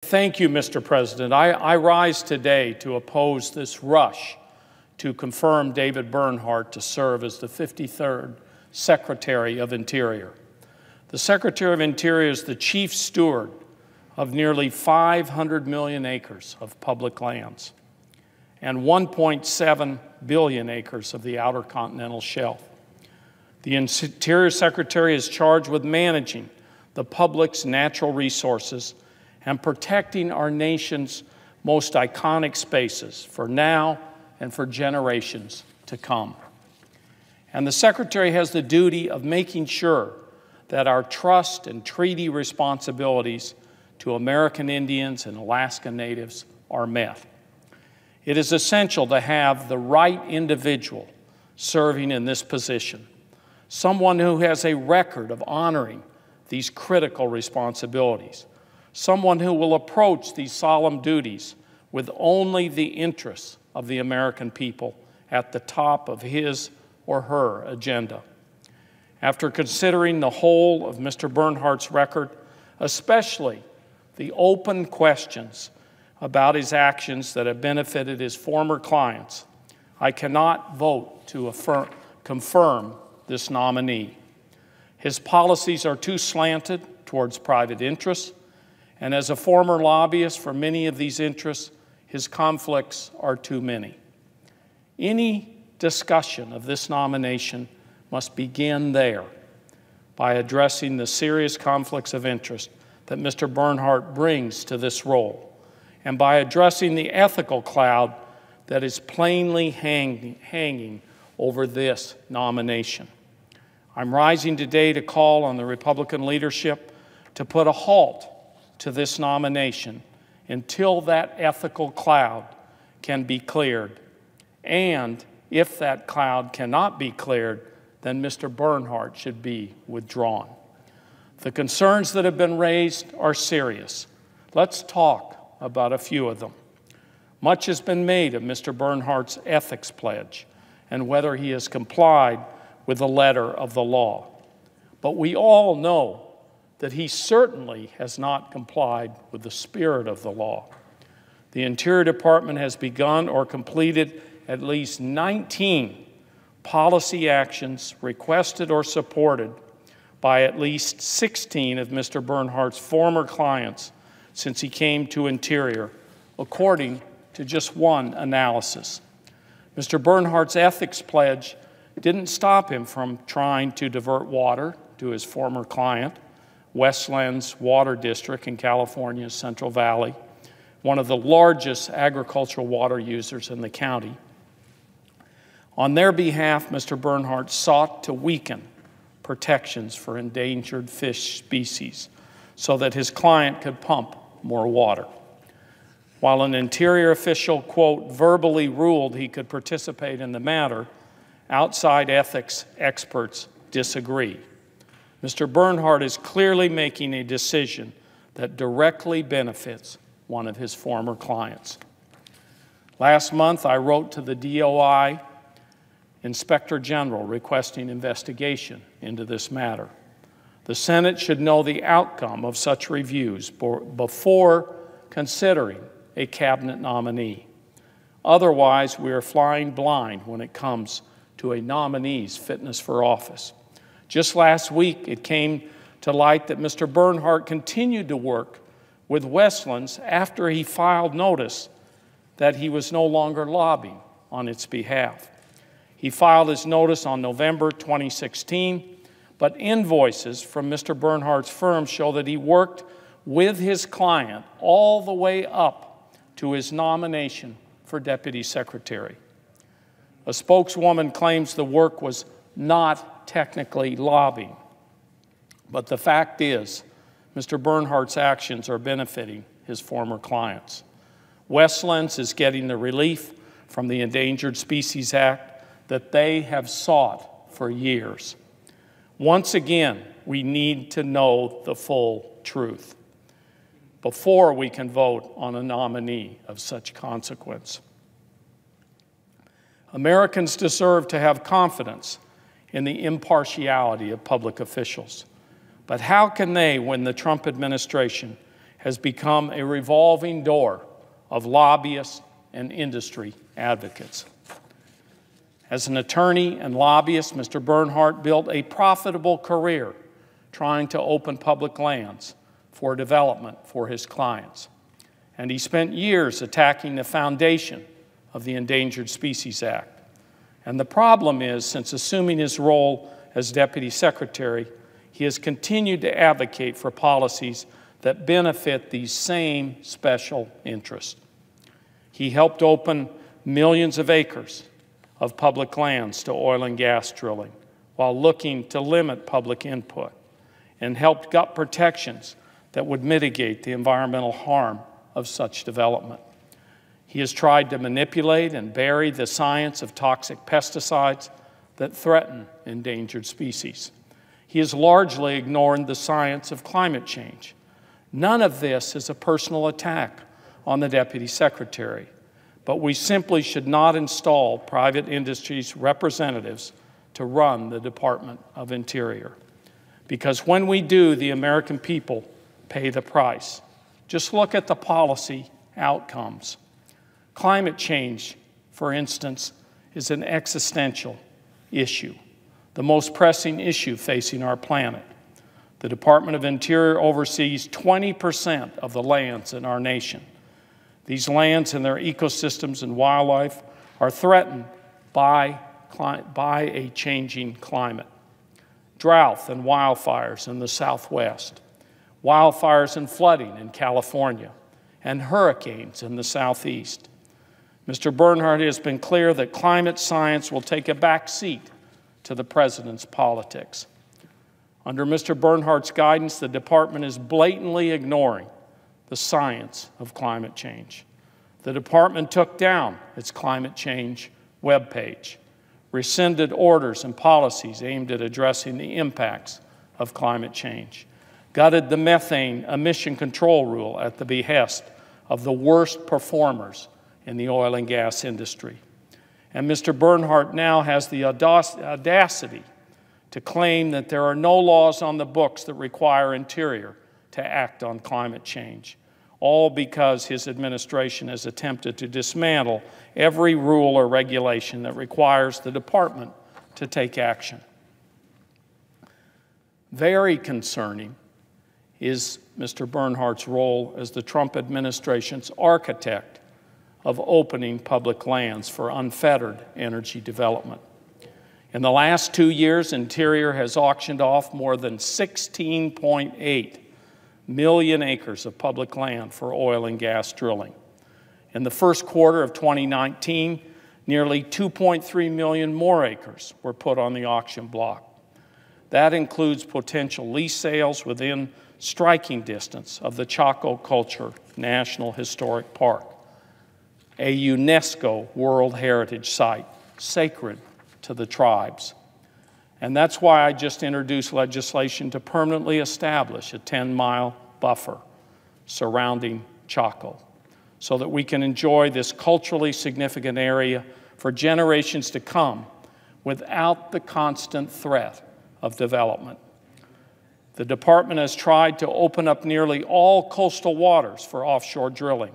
Thank you, Mr. President. I rise today to oppose this rush to confirm David Bernhardt to serve as the 53rd Secretary of Interior. The Secretary of Interior is the chief steward of nearly 500 million acres of public lands and 1.7 billion acres of the Outer Continental Shelf. The Interior Secretary is charged with managing the public's natural resources and protecting our nation's most iconic spaces for now and for generations to come. And the Secretary has the duty of making sure that our trust and treaty responsibilities to American Indians and Alaska Natives are met. It is essential to have the right individual serving in this position, someone who has a record of honoring these critical responsibilities, someone who will approach these solemn duties with only the interests of the American people at the top of his or her agenda. After considering the whole of Mr. Bernhardt's record, especially the open questions about his actions that have benefited his former clients, I cannot vote to confirm this nominee. His policies are too slanted towards private interests, and as a former lobbyist for many of these interests, his conflicts are too many. Any discussion of this nomination must begin there, by addressing the serious conflicts of interest that Mr. Bernhardt brings to this role, and by addressing the ethical cloud that is plainly hanging over this nomination. I'm rising today to call on the Republican leadership to put a halt to this nomination until that ethical cloud can be cleared. And if that cloud cannot be cleared, then Mr. Bernhardt should be withdrawn. The concerns that have been raised are serious. Let's talk about a few of them. Much has been made of Mr. Bernhardt's ethics pledge and whether he has complied with the letter of the law. But we all know that he certainly has not complied with the spirit of the law. The Interior Department has begun or completed at least 19 policy actions requested or supported by at least 16 of Mr. Bernhardt's former clients since he came to Interior, according to just one analysis. Mr. Bernhardt's ethics pledge didn't stop him from trying to divert water to his former client, Westland's Water District in California's Central Valley, one of the largest agricultural water users in the county. On their behalf, Mr. Bernhardt sought to weaken protections for endangered fish species so that his client could pump more water. While an Interior official, quote, verbally ruled he could participate in the matter, outside ethics experts disagree. Mr. Bernhardt is clearly making a decision that directly benefits one of his former clients. Last month, I wrote to the DOI Inspector General requesting investigation into this matter. The Senate should know the outcome of such reviews before considering a cabinet nominee. Otherwise, we are flying blind when it comes to a nominee's fitness for office. Just last week, it came to light that Mr. Bernhardt continued to work with Westlands after he filed notice that he was no longer lobbying on its behalf. He filed his notice on November 2016, but invoices from Mr. Bernhardt's firm show that he worked with his client all the way up to his nomination for Deputy Secretary. A spokeswoman claims the work was not technically lobbying, but the fact is, Mr. Bernhardt's actions are benefiting his former clients. Westlands is getting the relief from the Endangered Species Act that they have sought for years. Once again, we need to know the full truth before we can vote on a nominee of such consequence. Americans deserve to have confidence in the impartiality of public officials. But how can they when the Trump administration has become a revolving door of lobbyists and industry advocates. As an attorney and lobbyist, Mr. Bernhardt built a profitable career trying to open public lands for development for his clients. And he spent years attacking the foundation of the Endangered Species Act. And the problem is, since assuming his role as Deputy Secretary, he has continued to advocate for policies that benefit these same special interests. He helped open millions of acres of public lands to oil and gas drilling while looking to limit public input, and helped gut protections that would mitigate the environmental harm of such development. He has tried to manipulate and bury the science of toxic pesticides that threaten endangered species. He has largely ignored the science of climate change. None of this is a personal attack on the Deputy Secretary, but we simply should not install private industry's representatives to run the Department of Interior. Because when we do, the American people pay the price. Just look at the policy outcomes. Climate change, for instance, is an existential issue, the most pressing issue facing our planet. The Department of Interior oversees 20% of the lands in our nation. These lands and their ecosystems and wildlife are threatened by a changing climate. Drought and wildfires in the Southwest, wildfires and flooding in California, and hurricanes in the Southeast. Mr. Bernhardt has been clear that climate science will take a back seat to the President's politics. Under Mr. Bernhardt's guidance, the Department is blatantly ignoring the science of climate change. The Department took down its climate change webpage, rescinded orders and policies aimed at addressing the impacts of climate change, gutted the methane emission control rule at the behest of the worst performers in the oil and gas industry. And Mr. Bernhardt now has the audacity to claim that there are no laws on the books that require Interior to act on climate change, all because his administration has attempted to dismantle every rule or regulation that requires the Department to take action. Very concerning is Mr. Bernhardt's role as the Trump administration's architect of opening public lands for unfettered energy development. In the last 2 years, Interior has auctioned off more than 16.8 million acres of public land for oil and gas drilling. In the first quarter of 2019, nearly 2.3 million more acres were put on the auction block. That includes potential lease sales within striking distance of the Chaco Culture National Historic Park, a UNESCO World Heritage Site sacred to the tribes. And that's why I just introduced legislation to permanently establish a 10-mile buffer surrounding Chaco so that we can enjoy this culturally significant area for generations to come without the constant threat of development. The Department has tried to open up nearly all coastal waters for offshore drilling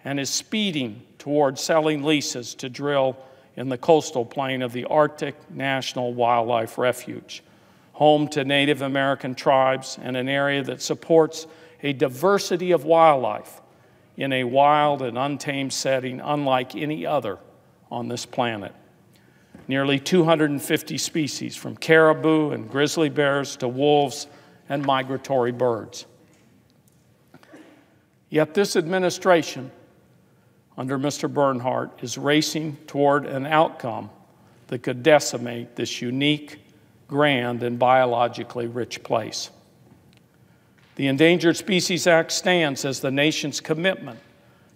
and is speeding towards selling leases to drill in the coastal plain of the Arctic National Wildlife Refuge, home to Native American tribes and an area that supports a diversity of wildlife in a wild and untamed setting unlike any other on this planet. Nearly 250 species, from caribou and grizzly bears to wolves and migratory birds. Yet this administration, under Mr. Bernhardt, is racing toward an outcome that could decimate this unique, grand, and biologically rich place. The Endangered Species Act stands as the nation's commitment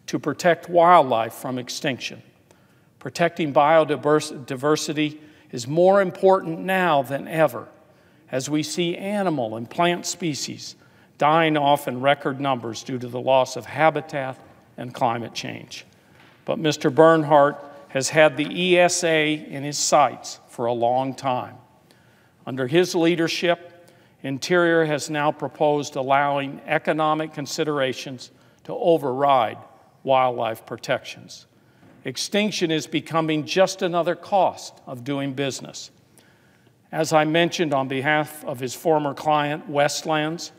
to protect wildlife from extinction. Protecting biodiversity is more important now than ever, as we see animal and plant species dying off in record numbers due to the loss of habitat and climate change. But Mr. Bernhardt has had the ESA in his sights for a long time. Under his leadership Interior has now proposed allowing economic considerations to override wildlife protections. Extinction is becoming just another cost of doing business. As I mentioned on behalf of his former client, Westlands,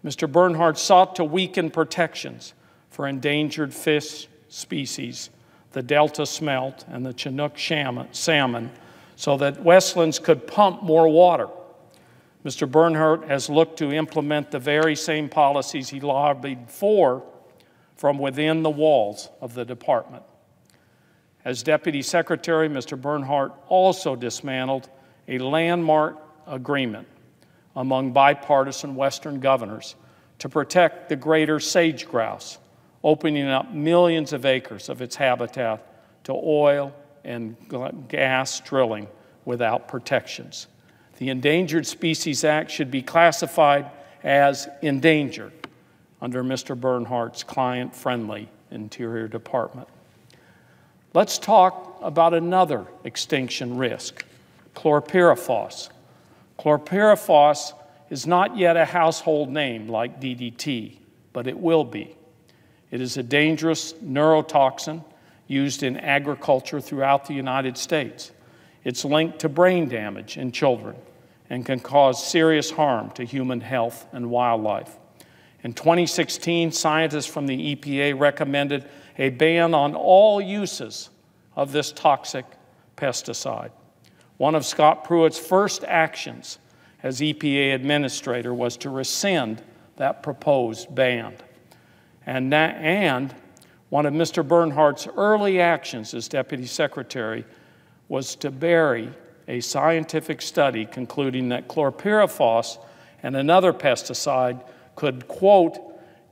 Mr. Bernhardt sought to weaken protections for endangered fish species, the Delta smelt and the Chinook salmon, so that Westlands could pump more water. Mr. Bernhardt has looked to implement the very same policies he lobbied for from within the walls of the department. As Deputy Secretary, Mr. Bernhardt also dismantled a landmark agreement among bipartisan Western governors to protect the greater sage grouse, opening up millions of acres of its habitat to oil and gas drilling without protections. The Endangered Species Act should be classified as endangered under Mr. Bernhardt's client-friendly Interior Department. Let's talk about another extinction risk, chlorpyrifos. Chlorpyrifos is not yet a household name like DDT, but it will be. It is a dangerous neurotoxin used in agriculture throughout the United States. It's linked to brain damage in children and can cause serious harm to human health and wildlife. In 2016, scientists from the EPA recommended a ban on all uses of this toxic pesticide. One of Scott Pruitt's first actions as EPA administrator was to rescind that proposed ban. And one of Mr. Bernhardt's early actions as Deputy Secretary was to bury a scientific study concluding that chlorpyrifos and another pesticide could, quote,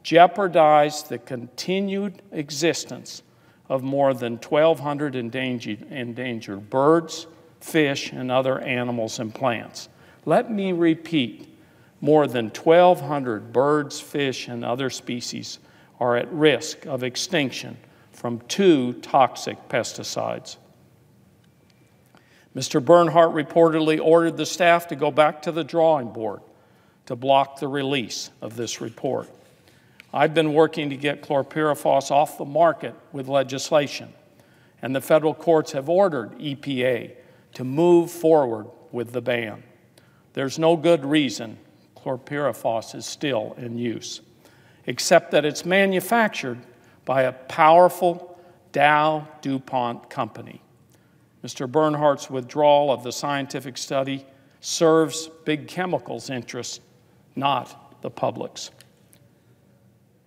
jeopardize the continued existence of more than 1,200 endangered birds, fish, and other animals and plants. Let me repeat, more than 1,200 birds, fish, and other species are at risk of extinction from 2 toxic pesticides. Mr. Bernhardt reportedly ordered the staff to go back to the drawing board to block the release of this report. I've been working to get chlorpyrifos off the market with legislation, and the federal courts have ordered EPA to move forward with the ban. There's no good reason chlorpyrifos is still in use, except that it's manufactured by a powerful Dow DuPont company. Mr. Bernhardt's withdrawal of the scientific study serves Big Chemical's interests, not the public's.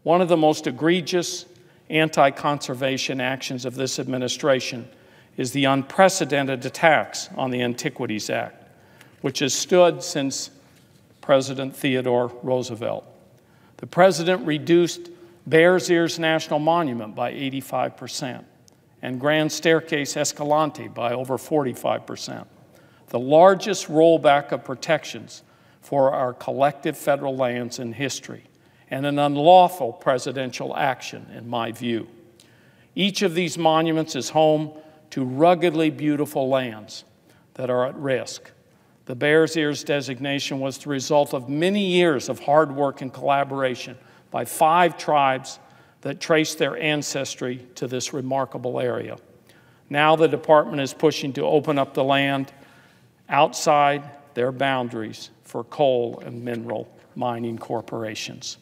One of the most egregious anti-conservation actions of this administration is the unprecedented attacks on the Antiquities Act, which has stood since President Theodore Roosevelt. The president reduced Bears Ears National Monument by 85% and Grand Staircase Escalante by over 45%, the largest rollback of protections for our collective federal lands in history, and an unlawful presidential action, in my view. Each of these monuments is home to ruggedly beautiful lands that are at risk. The Bears Ears designation was the result of many years of hard work and collaboration by 5 tribes that trace their ancestry to this remarkable area. Now the department is pushing to open up the land outside their boundaries for coal and mineral mining corporations.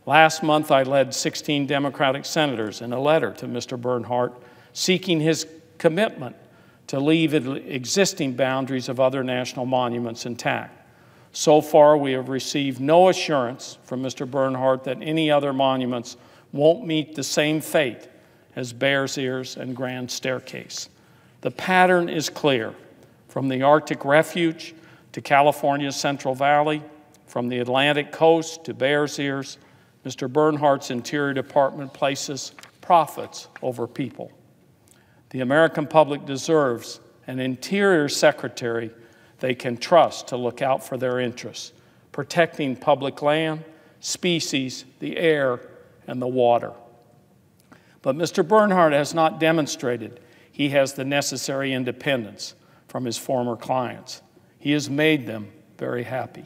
Last month, I led 16 Democratic senators in a letter to Mr. Bernhardt seeking his commitment to leave existing boundaries of other national monuments intact. So far, we have received no assurance from Mr. Bernhardt that any other monuments won't meet the same fate as Bears Ears and Grand Staircase. The pattern is clear, from the Arctic Refuge to California's Central Valley, from the Atlantic coast to Bears Ears, Mr. Bernhardt's Interior Department places profits over people. The American public deserves an Interior Secretary they can trust to look out for their interests, protecting public land, species, the air, and the water. But Mr. Bernhardt has not demonstrated he has the necessary independence from his former clients. He has made them very happy.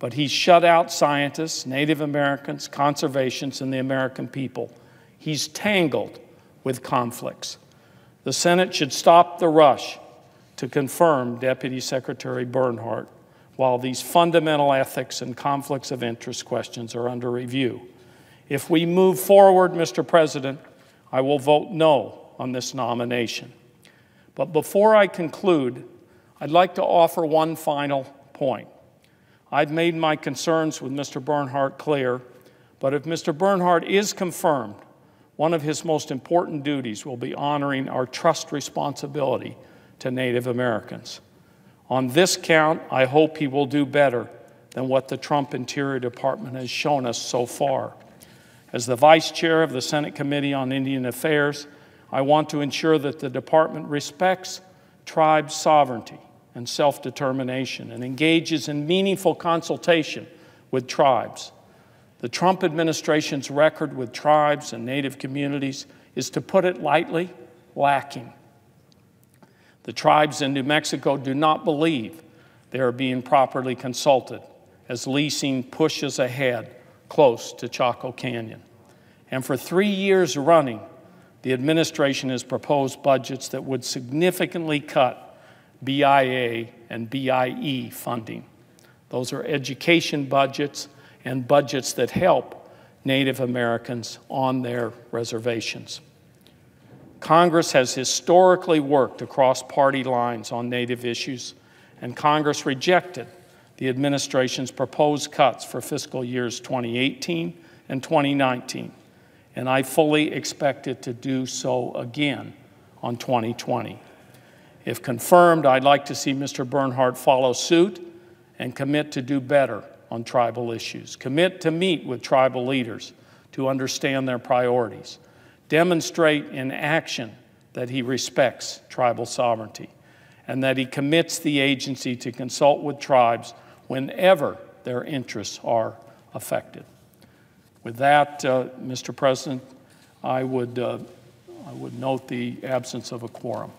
but he's shut out scientists, Native Americans, conservationists, and the American people. He's tangled with conflicts. The Senate should stop the rush to confirm Deputy Secretary Bernhardt while these fundamental ethics and conflicts of interest questions are under review. If we move forward, Mr. President, I will vote no on this nomination. But before I conclude, I'd like to offer one final point. I've made my concerns with Mr. Bernhardt clear, but if Mr. Bernhardt is confirmed, one of his most important duties will be honoring our trust responsibility to Native Americans. On this count, I hope he will do better than what the Trump Interior Department has shown us so far. As the Vice Chair of the Senate Committee on Indian Affairs, I want to ensure that the department respects tribe sovereignty and self-determination and engages in meaningful consultation with tribes. The Trump administration's record with tribes and Native communities is, to put it lightly, lacking. The tribes in New Mexico do not believe they are being properly consulted as leasing pushes ahead close to Chaco Canyon. And for 3 years running, the administration has proposed budgets that would significantly cut BIA and BIE funding. Those are education budgets and budgets that help Native Americans on their reservations. Congress has historically worked across party lines on Native issues, and Congress rejected the administration's proposed cuts for fiscal years 2018 and 2019, and I fully expect it to do so again on 2020. If confirmed, I'd like to see Mr. Bernhardt follow suit and commit to do better on tribal issues, commit to meet with tribal leaders to understand their priorities, demonstrate in action that he respects tribal sovereignty, and that he commits the agency to consult with tribes whenever their interests are affected. With that, Mr. President, I would note the absence of a quorum.